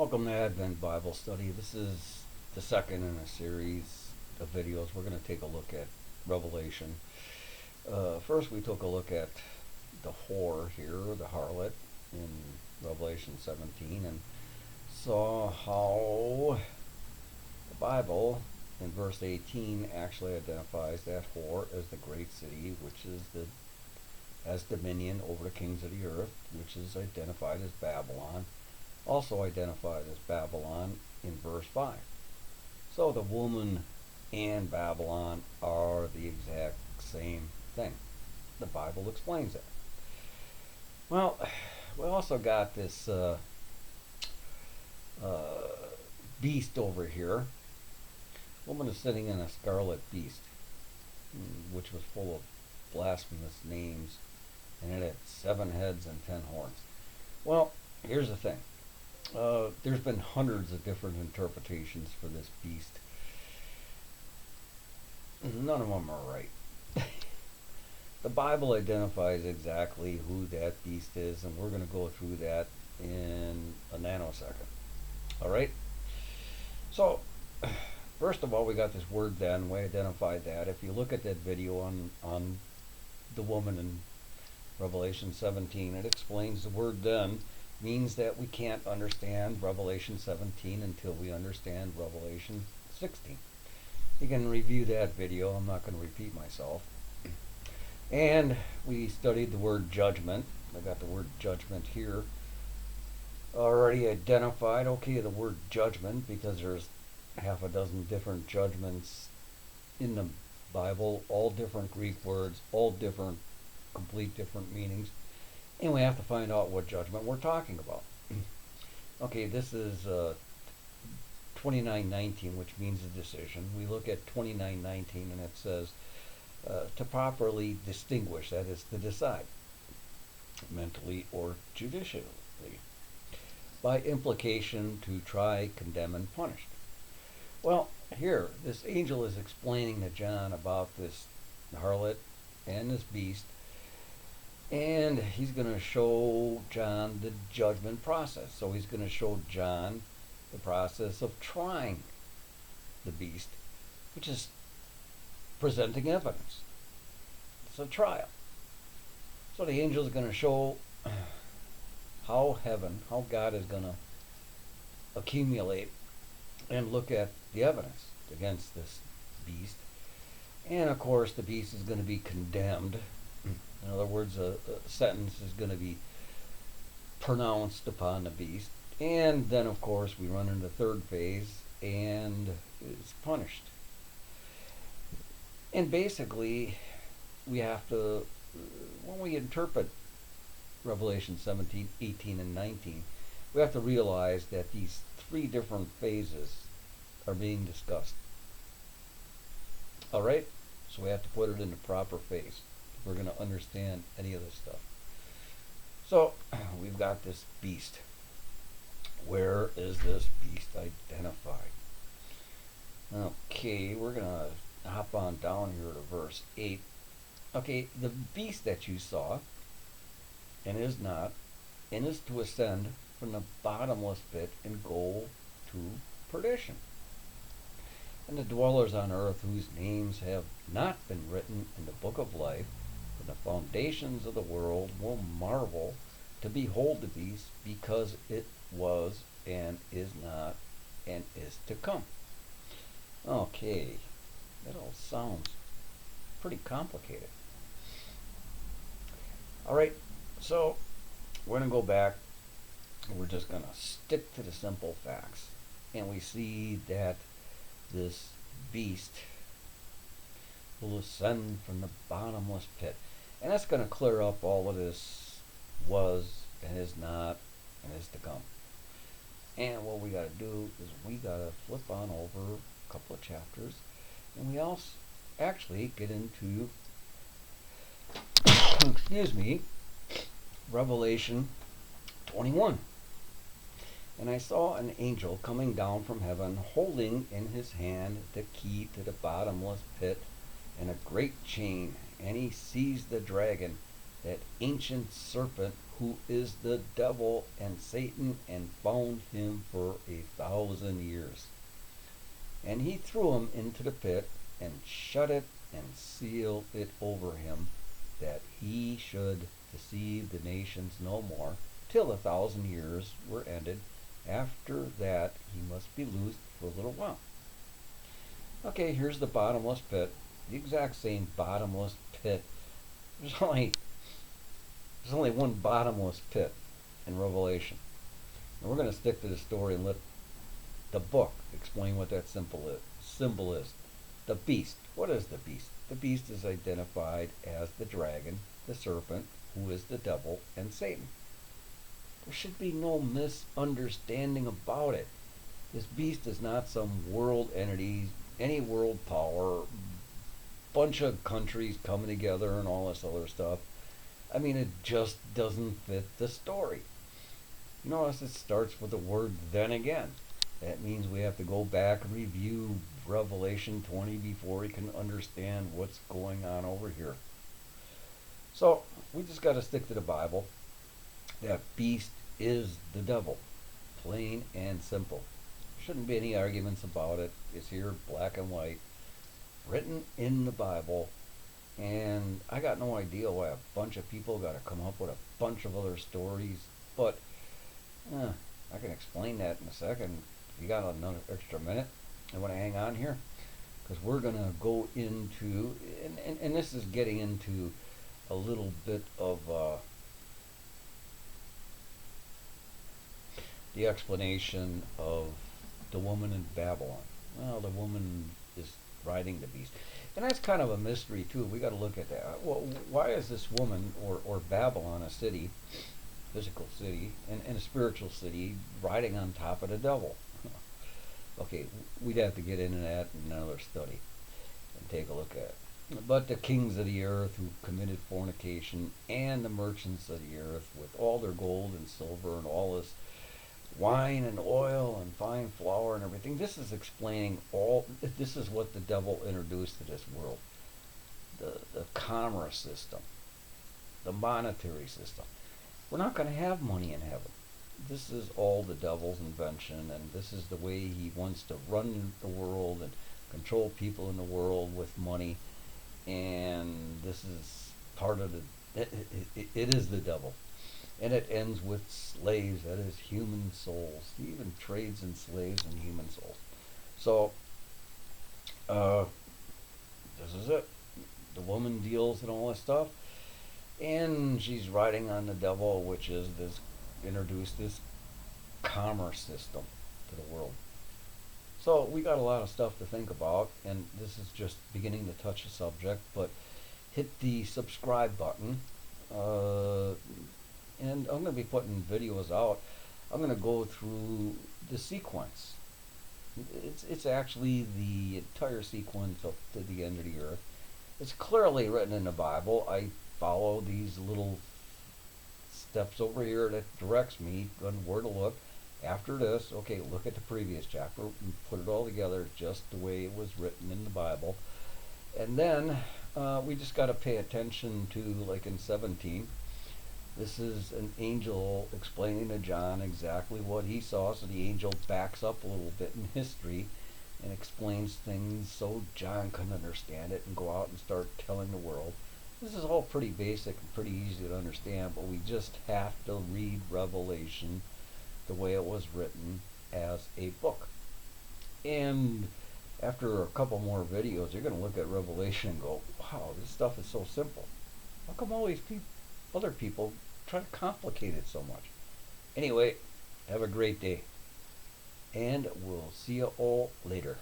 Welcome to Advent Bible Study. This is the second in a series of videos. We're going to take a look at Revelation. First, we took a look at the whore here, the harlot, in Revelation 17, and saw how the Bible, in verse 18, actually identifies that whore as the great city, which is has dominion over the kings of the earth, which is identified as Babylon. Also identified as Babylon in verse 5. So the woman and Babylon are the exact same thing. The Bible explains that. Well, we also got this beast over here. Woman is sitting in a scarlet beast, which was full of blasphemous names, and it had 7 heads and 10 horns. Well, here's the thing. There's been hundreds of different interpretations for this beast. None of them are right. The Bible identifies exactly who that beast is, and we're going to go through that in a nanosecond. Alright? So, first of all, we got this word then. We identified that. If you look at that video on the woman in Revelation 17, it explains the word then means that we can't understand Revelation 17 until we understand Revelation 16. You can review that video. I'm not going to repeat myself. And we studied the word judgment. I got the word judgment here already identified. Okay, the word judgment, because there's half a dozen different judgments in the Bible, all different Greek words, all different, complete different meanings. And we have to find out what judgment we're talking about. Okay, this is 29:19, which means a decision. We look at 29:19 and it says to properly distinguish, that is to decide, mentally or judicially. By implication, to try, condemn, and punish. Well, here, this angel is explaining to John about this harlot and this beast. And he's going to show John the judgment process. So he's going to show John the process of trying the beast, which is presenting evidence. It's a trial. So the angel is going to show how God is going to accumulate and look at the evidence against this beast. And of course, the beast is going to be condemned. In other words, a sentence is going to be pronounced upon the beast. And then, of course, we run into the third phase, and it's punished. And basically, we have to, when we interpret Revelation 17, 18, and 19, we have to realize that these 3 different phases are being discussed. Alright? So we have to put it in the proper phase. We're going to understand any of this stuff. So, we've got this beast. Where is this beast identified? Okay, we're going to hop on down here to verse 8. Okay, the beast that you saw, and is not, and is to ascend from the bottomless pit and go to perdition. And the dwellers on earth whose names have not been written in the book of life, the foundations of the world will marvel to behold the beast, because it was and is not and is to come. Okay, that all sounds pretty complicated. Alright, so we're going to go back and we're just going to stick to the simple facts. And we see that this beast will ascend from the bottomless pit. And that's going to clear up all of this was and is not and is to come. And what we got to do is we got to flip on over a couple of chapters, and we also actually get into Revelation 21. And I saw an angel coming down from heaven, holding in his hand the key to the bottomless pit and a great chain. And he seized the dragon, that ancient serpent who is the devil and Satan, and bound him for 1,000 years. And he threw him into the pit, and shut it, and sealed it over him, that he should deceive the nations no more, till 1,000 years were ended. After that he must be loosed for a little while. Okay, here's the bottomless pit. The exact same bottomless pit. There's only one bottomless pit in Revelation. And we're going to stick to the story and let the book explain what that symbol is. The beast. What is the beast? The beast is identified as the dragon, the serpent, who is the devil and Satan. There should be no misunderstanding about it. This beast is not some world entity, any world power, bunch of countries coming together and all this other stuff. I mean, it just doesn't fit the story. Notice it starts with the word then again. That means we have to go back and review Revelation 20 before we can understand what's going on over here. So we just got to stick to the Bible. That beast is the devil, plain and simple. Shouldn't be any arguments about it. It's here, black and white, written in the Bible. And I got no idea why a bunch of people got to come up with a bunch of other stories, but I can explain that in a second. You got another extra minute? I want to hang on here because we're going to go into, and this is getting into a little bit of the explanation of the woman in Babylon. Well, the woman is riding the beast. And that's kind of a mystery too. We got to look at that. Well, why is this woman or Babylon, a city, physical city, and a spiritual city, riding on top of the devil? Okay, we'd have to get into that in another study and take a look at it. But the kings of the earth who committed fornication, and the merchants of the earth with all their gold and silver and all this wine and oil and fine flour and everything. This is explaining all. This is what the devil introduced to this world. The commerce system, the monetary system. We're not going to have money in heaven. This is all the devil's invention, and this is the way he wants to run the world and control people in the world with money. And this is part of the. It is the devil. And it ends with slaves, that is human souls. He even trades in slaves and human souls. So, this is it. The woman deals in all this stuff. And she's riding on the devil, which is introduced this commerce system to the world. So we got a lot of stuff to think about, and this is just beginning to touch the subject, but hit the subscribe button. And I'm going to be putting videos out. I'm going to go through the sequence. It's actually the entire sequence up to the end of the earth. It's clearly written in the Bible. I follow these little steps over here that directs me on where to look. After this, okay, look at the previous chapter and put it all together just the way it was written in the Bible. And then we just got to pay attention to, like in 17, this is an angel explaining to John exactly what he saw. So the angel backs up a little bit in history and explains things so John can understand it and go out and start telling the world. This is all pretty basic and pretty easy to understand, but we just have to read Revelation the way it was written as a book. And after a couple more videos, you're going to look at Revelation and go, wow, this stuff is so simple. How come all these other people try to complicate it so much? Anyway, have a great day. And we'll see you all later.